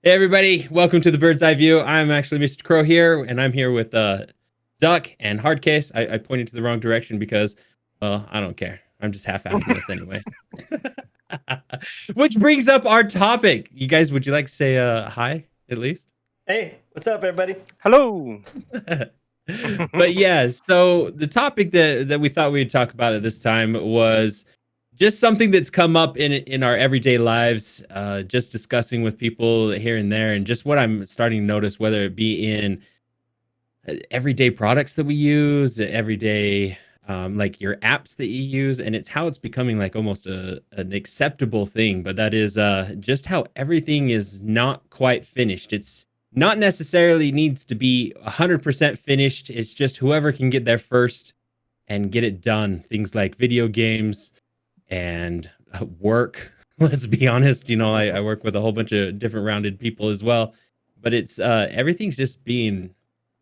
Hey everybody, welcome to the Bird's Eye View. I'm actually Mr. Crow here, and I'm here with Duck and Hardcase. I pointed to the wrong direction because, well, I don't care. I'm just half-assing this anyways. Which brings up our topic. You guys, would you like to say hi at least? Hey, what's up, everybody? Hello. But yeah, so the topic that we thought we'd talk about at this time was just something that's come up in our everyday lives, just discussing with people here and there, and just what I'm starting to notice, whether it be in everyday products that we use, everyday like your apps that you use, and it's how it's becoming like almost an acceptable thing. But that is just how everything is not quite finished. It's not necessarily needs to be 100% finished. It's just whoever can get there first and get it done. Things like video games and work. Let's be honest, I work with a whole bunch of different rounded people as well, but it's everything's just being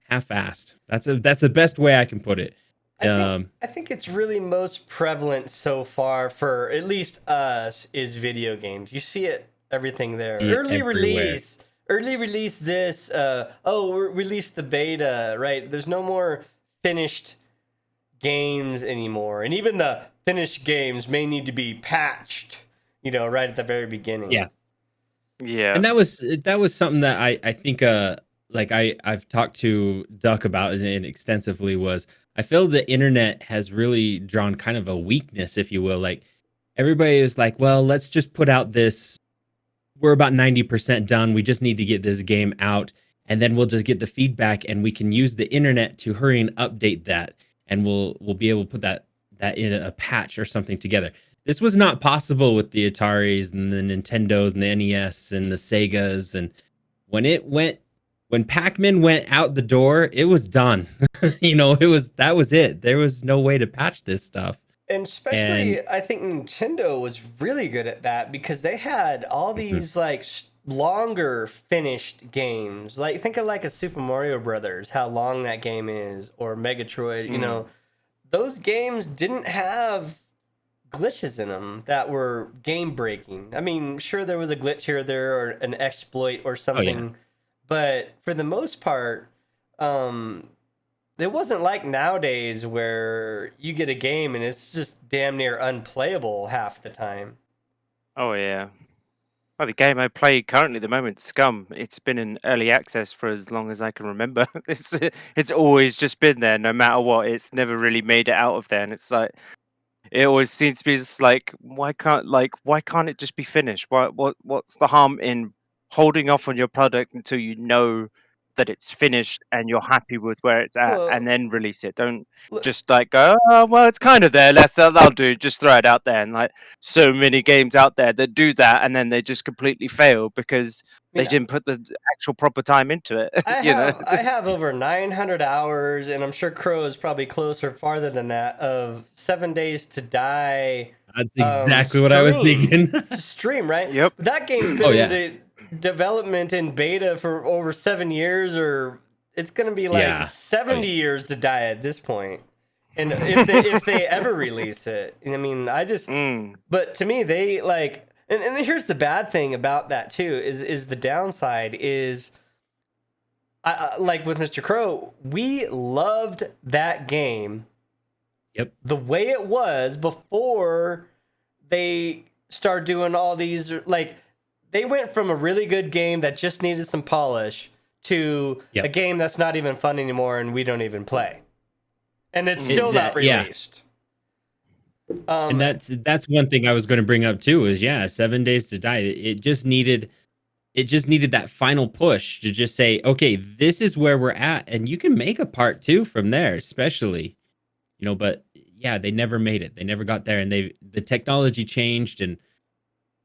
half-assed. That's the best way I can put it. I think it's really most prevalent so far for at least us is video games. You see it everything there. See it everywhere. Early release this. Release the beta. Right. There's no more finished games anymore, and even the finished games may need to be patched. Right at the very beginning. Yeah. Yeah. And that was something that I think like I've talked to Duck about it extensively. Was I feel the internet has really drawn kind of a weakness, if you will. Like everybody is like, well, let's just put out this. We're about 90% done. We just need to get this game out, and then we'll just get the feedback, and we can use the internet to hurry and update that, and we'll be able to put that in a patch or something together. This was not possible with the Ataris and the Nintendos and the NES and the Segas. And when Pac-Man went out the door, it was done. That was it. There was no way to patch this stuff. And And especially, I think Nintendo was really good at that because they had all Mhm. these longer finished games. Like think of like a Super Mario Brothers, how long that game is, or Megatroid. Those games didn't have glitches in them that were game breaking. I mean, sure there was a glitch here or there or an exploit or Oh yeah. something, but for the most part, it wasn't like nowadays where you get a game and it's just damn near unplayable half the time. Oh yeah. Well, the game I play currently at the moment, Scum, it's been in early access for as long as I can remember. It's always just been there, no matter what. It's never really made it out of there, and it's like it always seems to be just like why can't it just be finished? What's the harm in holding off on your product until you know that it's finished and you're happy with where it's at, and Well, then release it? Don't look, just like go, oh, well, it's kind of there. That'll do. Just throw it out there. And like so many games out there that do that, and then they just completely fail because I they mean, didn't put the actual proper time into it. I You know? have I have over 900 hours, and I'm sure Crow is probably closer, farther than that, of 7 Days to Die That's exactly what I was stream thinking. to stream, right? Yep. That game's Oh been in yeah. development in beta for over 7 years, or it's gonna be like Yeah. Oh 70 yeah. years to die at this point. And if they ever release it, I mean, Mm. but to me, they and here's the bad thing about that too is the downside is like with Mr. Crow, we loved that game Yep. the way it was before they start doing all these they went from a really good game that just needed some polish to a Yep. game that's not even fun anymore and we don't even play. And it's still not Yeah. released. And that's one thing I was going to bring up too is yeah, 7 Days to Die. It just needed that final push to just say, okay, this is where we're at, and you can make a part two from there, especially, but yeah, they never made it. They never got there, and the technology changed and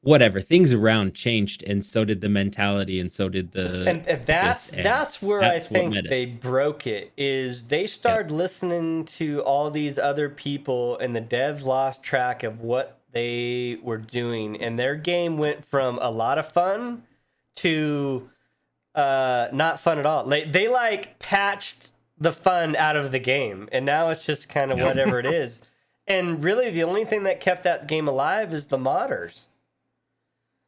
whatever things around changed, and so did the mentality, and so did and this, and that's where I that's what made think it. they broke it is they Yep. started listening to all these other people and the devs lost track of what they were doing and their game went from a lot of fun to not fun at all. They like patched the fun out of the game and now it's just kind of Yep. whatever it is. And really the only thing that kept that game alive is the modders.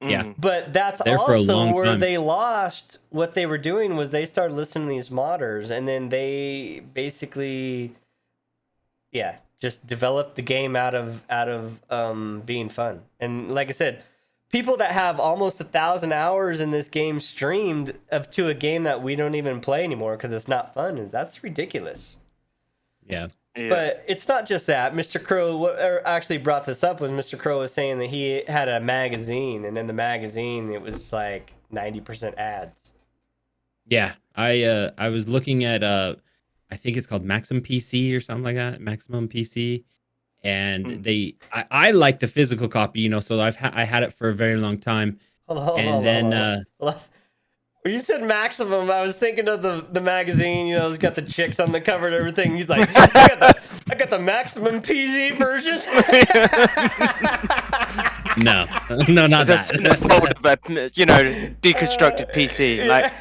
Yeah. But that's There for a also long where time. they lost what they were doing was they started listening to these modders, and then they basically, yeah, just developed the game out of being fun. And like I said, people that have almost 1,000 hours in this game streamed up to a game that we don't even play anymore because it's not fun, that's ridiculous. Yeah. Yeah. But it's not just that. Mr. Crow actually brought this up when Mr. Crow was saying that he had a magazine, and in the magazine it was like 90% ads. Yeah. I was looking at I think it's called Maximum PC or something like that. Maximum PC. And I like the physical copy, you know, so I had it for a very long time. Hold And then when you said Maximum, I was thinking of the magazine. You know, it's got the chicks on the cover and everything. He's like, I got the Maximum PZ version. no, not It's a that. fold of a, deconstructed PC. Like,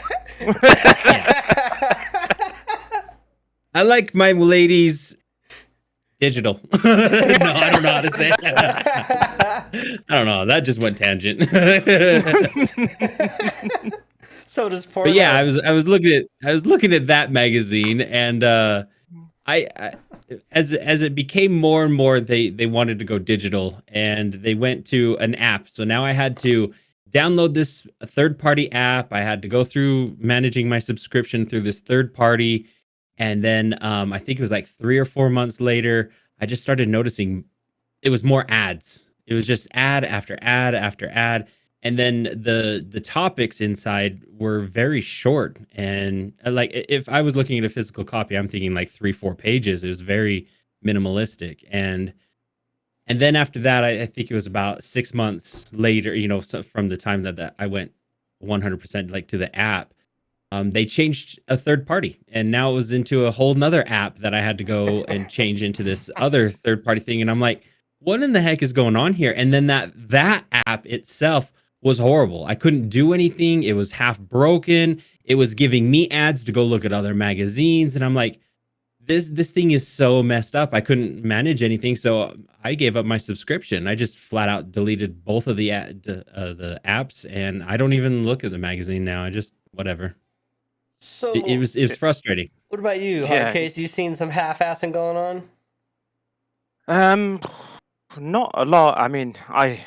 I like my ladies digital. No, I don't know how to say it. I don't know. That just went tangent. So does porn. But yeah, I was looking at that magazine, and I as it became more and more, they wanted to go digital, and they went to an app. So now I had to download this third party app. I had to go through managing my subscription through this third party, and then I think it was like 3 or 4 months later, I just started noticing it was more ads. It was just ad after ad after ad. And then the topics inside were very short. And like if I was looking at a physical copy, I'm thinking like 3-4 pages. It was very minimalistic. And then after that, I think it was about 6 months later, you know, so from the time that I went 100% like to the app, they changed a third party, and now it was into a whole nother app that I had to go and change into this other third party thing. And I'm like, what in the heck is going on here? And then that app itself was horrible. I couldn't do anything. It was half broken. It was giving me ads to go look at other magazines, and I'm like, this thing is so messed up. I couldn't manage anything, so I gave up my subscription. I just flat out deleted both of the apps, and I don't even look at the magazine now. I just whatever. So It was frustrating. what about you, Yeah. Hardcase? You seen some half-assing going on? Not a lot. I mean, I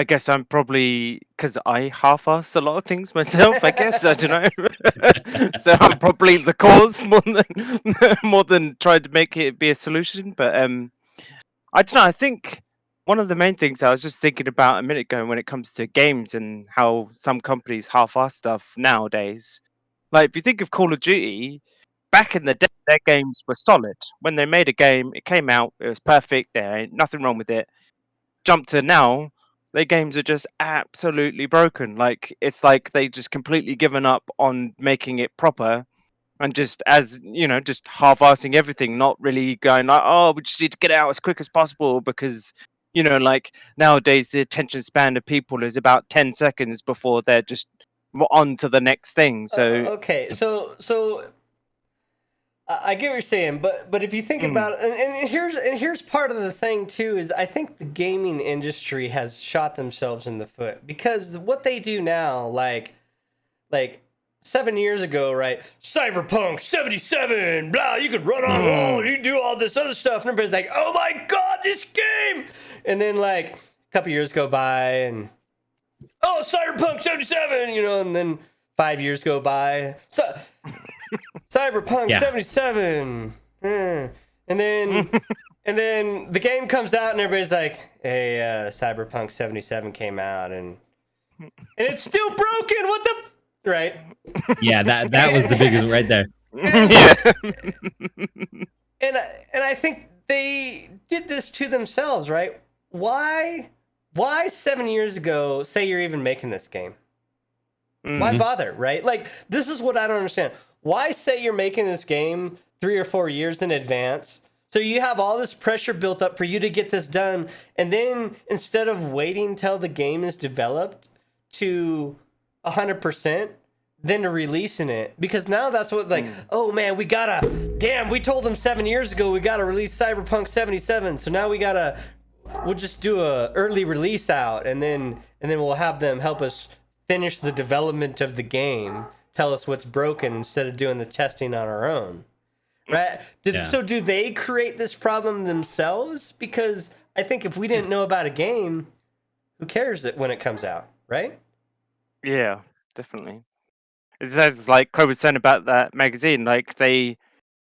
guess I'm probably because I half-ass a lot of things myself. I guess I don't know. So I'm probably the cause more than trying to make it be a solution. But I don't know. I think one of the main things I was just thinking about a minute ago when it comes to games and how some companies half-ass stuff nowadays. Like if you think of Call of Duty, back in the day, their games were solid. When they made a game, it came out, it was perfect. There ain't nothing wrong with it. Jump to now, their games are just absolutely broken. Like it's like they just completely given up on making it proper, and just just half-assing everything, not really going like, oh, we just need to get it out as quick as possible because like nowadays the attention span of people is about 10 seconds before they're just on to the next thing. So Okay, so I get what you're saying, but if you think about it, and here's part of the thing too, is I think the gaming industry has shot themselves in the foot because what they do now, like 7 years ago, right? Cyberpunk 77, blah, you could run on a wall, you do all this other stuff, and everybody's like, oh my god, this game! And then like a couple years go by, and oh, Cyberpunk 77, and then 5 years go by. So, Cyberpunk 77. And then the game comes out and everybody's like, hey, Cyberpunk 77 came out and it's still broken. What the right? Yeah, that was the biggest right there. yeah. And I think they did this to themselves, right? Why 7 years ago say you're even making this game? Why bother, right? Like, this is what I don't understand. Why say you're making this game 3 or 4 years in advance? So you have all this pressure built up for you to get this done. And then instead of waiting till the game is developed to 100%, then to releasing it. Because now that's what oh man, we told them 7 years ago we gotta release Cyberpunk 77. So now we'll just do a early release out and then and then we'll have them help us finish the development of the game, tell us what's broken instead of doing the testing on our own. Right? So do they create this problem themselves? Because I think if we didn't know about a game, who cares when it comes out, right? Yeah, definitely. It says like Cole was saying about that magazine, like they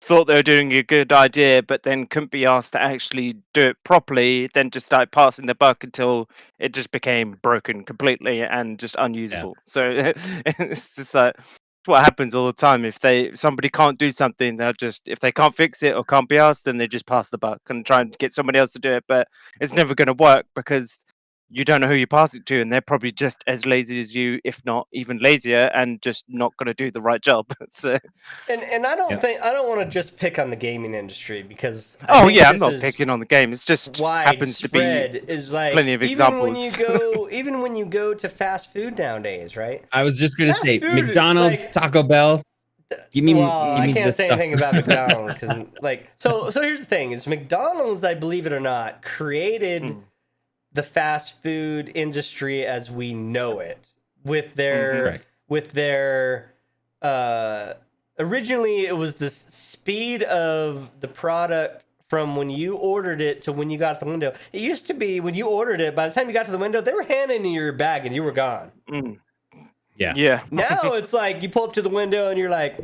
thought they were doing a good idea, but then couldn't be asked to actually do it properly, then just started passing the buck until it just became broken completely and just unusable. So it's just like what happens all the time. If somebody can't do something, they'll just, if they can't fix it or can't be asked, then they just pass the buck and try and get somebody else to do it. But it's never going to work because you don't know who you pass it to, and they're probably just as lazy as you, if not even lazier, and just not going to do the right job. So And I don't think, I don't want to just pick on the gaming industry, because I'm not picking on the game. It's just happens to be is like plenty of examples. Even when you go to fast food nowadays, right? I was just gonna Fast say food, McDonald's, like- Taco Bell. I can't say anything about McDonald's because, like, so here's the thing: is McDonald's, I believe it or not, created the fast food industry as we know it with their originally it was the speed of the product from when you ordered it to when you got to the window. It used to be when you ordered it, by the time you got to the window, they were handing you your bag and you were gone. Yeah. Now it's like you pull up to the window and you're like,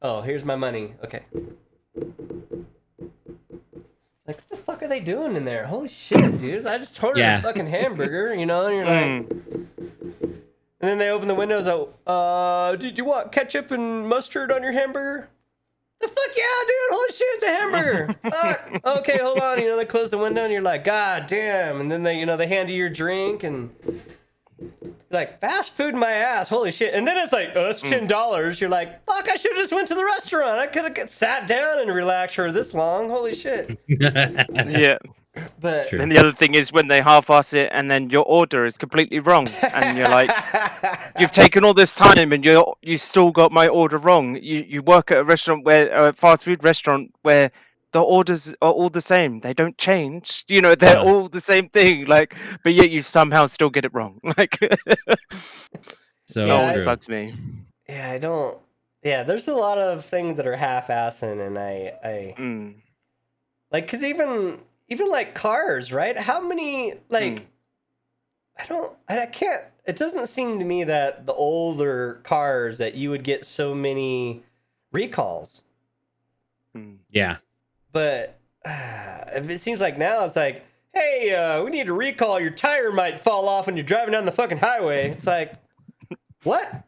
oh, here's my money. Okay. Like, what the fuck are they doing in there? Holy shit, dude. I just ordered a fucking hamburger, you know, and you're like... And then they open the windows out, did you want ketchup and mustard on your hamburger? The fuck yeah, dude. Holy shit, it's a hamburger. Fuck. Okay, hold on. You know, they close the window and you're like, God damn. And then they, you know, they hand you your drink and... like, fast food my ass, holy shit. And then it's like, oh, that's $10. You're like, fuck, I should have just went to the restaurant. I could have sat down and relaxed for this long. Holy shit. Yeah. But and the other thing is when they half-ass it and then your order is completely wrong. And you're like, you've taken all this time and you still got my order wrong. You work at a restaurant a fast food restaurant where the orders are all the same. They don't change. You know, they're all the same thing. Like, but yet you somehow still get it wrong. Like, so it always bugs me. Yeah, I don't. Yeah, there's a lot of things that are half-assing, and I like, because even like cars, right? How many like I can't. It doesn't seem to me that the older cars that you would get so many recalls. Yeah. But if it seems like now it's like, hey, we need to recall. Your tire might fall off when you're driving down the fucking highway. It's like, what?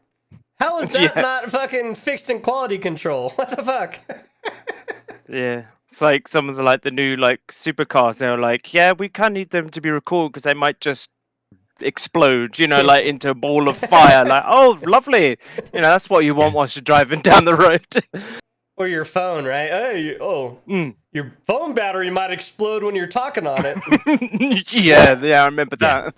How is that not fucking fixed in quality control? What the fuck? Yeah. It's like some of the new supercars. They're like, yeah, we kind of need them to be recalled because they might just explode, you know, like into a ball of fire. Like, oh, lovely. You know, that's what you want whilst you're driving down the road. Or your phone, right? Hey, your phone battery might explode when you're talking on it. yeah, I remember that.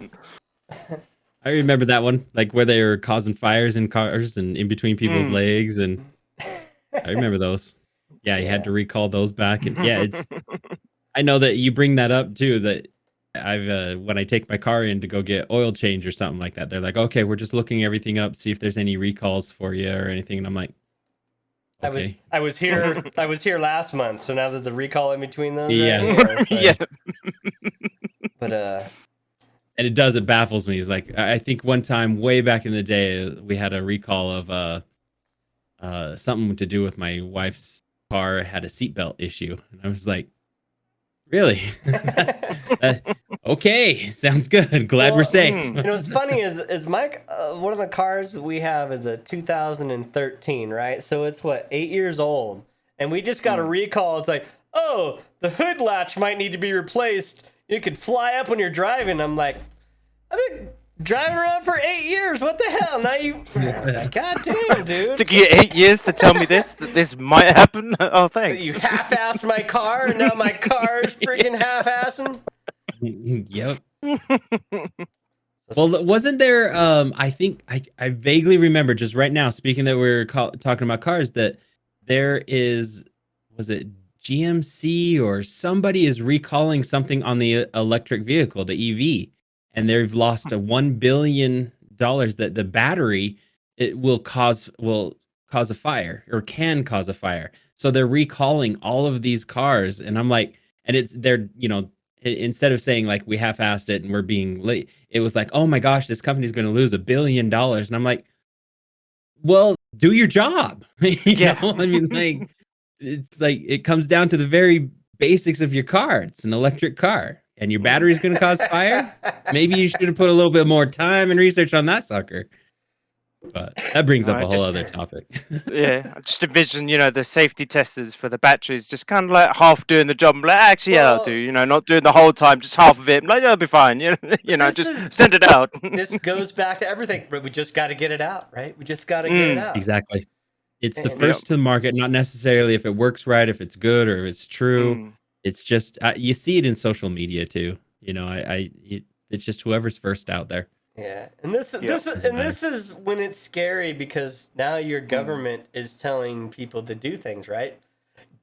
I remember that one, like where they were causing fires in cars and in between people's legs, and I remember those. Yeah, you had to recall those back, and it's. I know that you bring that up too. That I've when I take my car in to go get oil change or something like that, they're like, "Okay, we're just looking everything up, see if there's any recalls for you or anything," and I'm like. Okay. I was here last month, so now there's a recall in between those. Yeah. Yeah. But and it baffles me. It's like I think one time way back in the day we had a recall of something to do with my wife's car had a seatbelt issue, and I was like, really? Okay, sounds good. Glad we're safe. You know, what's funny is Mike, one of the cars that we have is a 2013, right? So it's 8 years old, and we just got a recall. It's like, oh, the hood latch might need to be replaced. You could fly up when you're driving. I'm like, I've been driving around for 8 years. What the hell? Now you, like, God damn, dude. Took you 8 years to tell me that this might happen. Oh, thanks. You half-assed my car, and now my car is freaking half-assing. Yep. Well, wasn't there? I think I vaguely remember just right now. Speaking that we're talking about cars, that there was it GMC or somebody is recalling something on the electric vehicle, the EV, and they've lost a $1 billion that the battery it will cause a fire or can cause a fire. So they're recalling all of these cars, and I'm like, and it's they're instead of saying like we half-assed it and we're being late, it was like, oh my gosh, this company's going to lose $1 billion, and I'm like, well, do your job. Yeah. I mean, like, it's like it comes down to the very basics of your car. It's an electric car, and your battery's going to cause fire. Maybe you should have put a little bit more time and research on that sucker. But that brings up I a whole just other topic. yeah, I just envision, the safety testers for the batteries just kind of like half doing the job. I'm like, actually, yeah, I'll do. Not doing the whole time, just half of it. I'm like, that'll be fine. This Just is- send it out. This goes back to everything. But we just got to get it out, right? We just got to get it out. Exactly. It's the And- first to the market, not necessarily if it works right, if it's good, or if it's true. Mm. It's just you see it in social media too. It's just whoever's first out there. Yeah, and this Doesn't matter. is when it's scary because now your government is telling people to do things, right?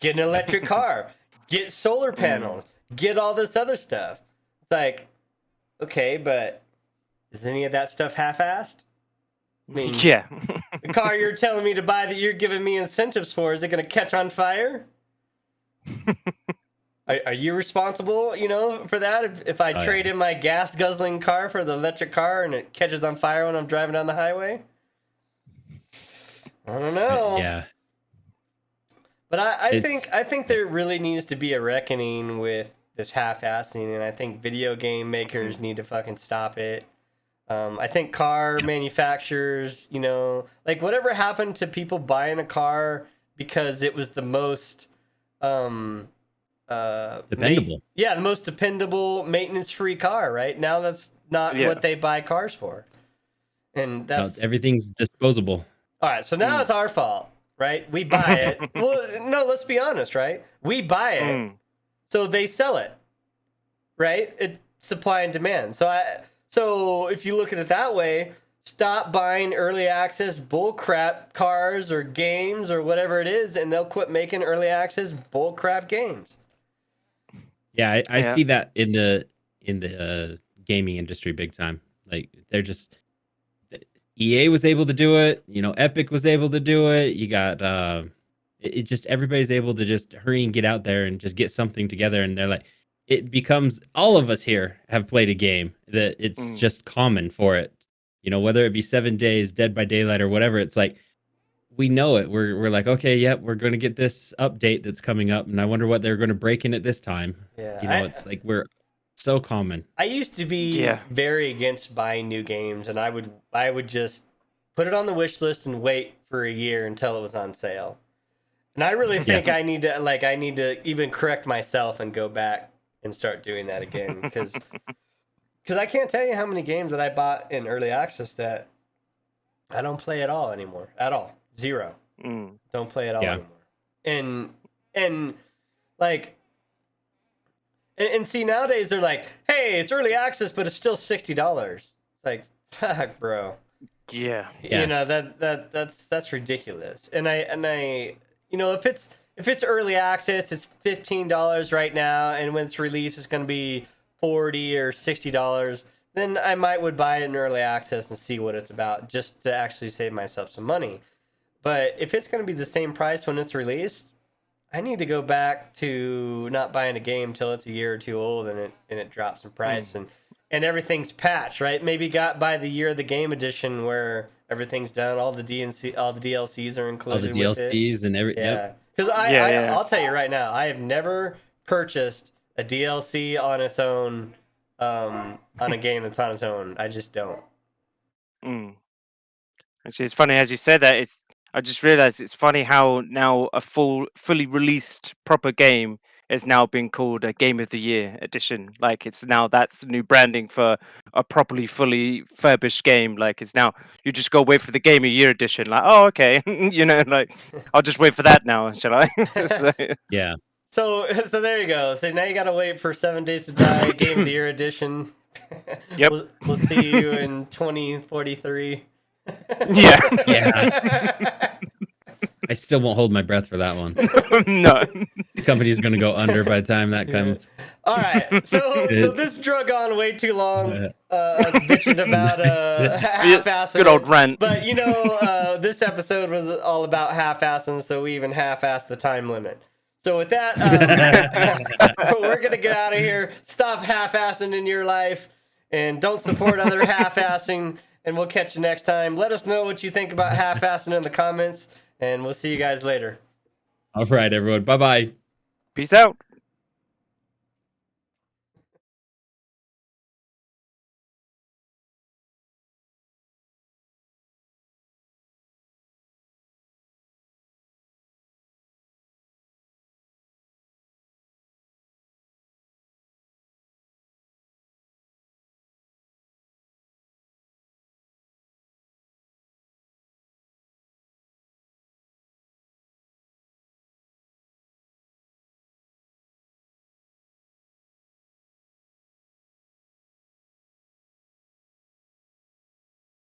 Get an electric car, get solar panels, get all this other stuff. It's like, okay, but is any of that stuff half-assed? I mean, Yeah. the car you're telling me to buy that you're giving me incentives for, is it going to catch on fire? Are you responsible, for that? If I trade in my gas guzzling car for the electric car and it catches on fire when I'm driving down the highway? I don't know. Yeah. But I It's- think there really needs to be a reckoning with this half-assing, and I think video game makers need to fucking stop it. I think car manufacturers, like whatever happened to people buying a car because it was the most Dependable. the most dependable, maintenance-free car, right? Now that's not Yeah. what they buy cars for. And No, that's everything's disposable. all right. So now it's our fault, right? We buy it. Well, no, let's be honest, right? We buy it, Mm. so they sell it, right? It's supply and demand. So if you look at it that way, stop buying early access bullcrap cars or games or whatever it is, and they'll quit making early access bullcrap games. Yeah, I Yeah. see that in the gaming industry big time. Like they're just EA was able to do it. Epic was able to do it. You got it just everybody's able to just hurry and get out there and just get something together. And they're like, it becomes all of us here have played a game that it's just common for it. Whether it be 7 Days, Dead by Daylight, or whatever. It's like we know it. We're like, okay, yep, we're going to get this update that's coming up, and I wonder what they're going to break in it this time. Yeah, It's like we're so common. I used to be Yeah. very against buying new games, and I would just put it on the wish list and wait for a year until it was on sale. And I really think I need to even correct myself and go back and start doing that again because I can't tell you how many games that I bought in early access that I don't play at all anymore. At all. Zero. Mm. Don't play at all Yeah. anymore. And like and see, nowadays they're like, hey, it's early access, but it's still $60. It's like, fuck, bro. Yeah. Yeah. That's ridiculous. And I if it's early access, it's $15 right now, and when it's released, it's going to be $40 or $60. Then I would buy it in early access and see what it's about, just to actually save myself some money. But if it's going to be the same price when it's released, I need to go back to not buying a game till it's a year or two old and it drops in price and everything's patched, right? Maybe buy the year of the game edition where everything's done, all the DLCs are All included the with it. DLCs and every. Yeah, Yep. because Yeah, I'll tell you right now, I have never purchased a DLC on its own, on a game that's on its own. I just don't. Mm. Actually, it's funny as you said that. I just realized it's funny how now a fully released proper game is now being called a Game of the Year edition. Like that's the new branding for a properly fully furbished game. Like it's now you just go wait for the Game of the Year edition. Like, oh, okay, like I'll just wait for that now, shall I? So, Yeah. So there you go. So now you gotta wait for 7 Days to Die Game of the Year edition. Yep. We'll see you in 2043. yeah. Yeah. I still won't hold my breath for that one. No. The company's gonna go under by the time that comes. All right, so this drug on way too long. Us bitching about half-assing. Good old rant. But you know, this episode was all about half-assing, so we even half-assed the time limit. So with that, we're gonna get out of here. Stop half-assing in your life, and don't support other half-assing. And we'll catch you next time. Let us know what you think about half-assing in the comments, and we'll see you guys later. All right, everyone. Bye bye. Peace out.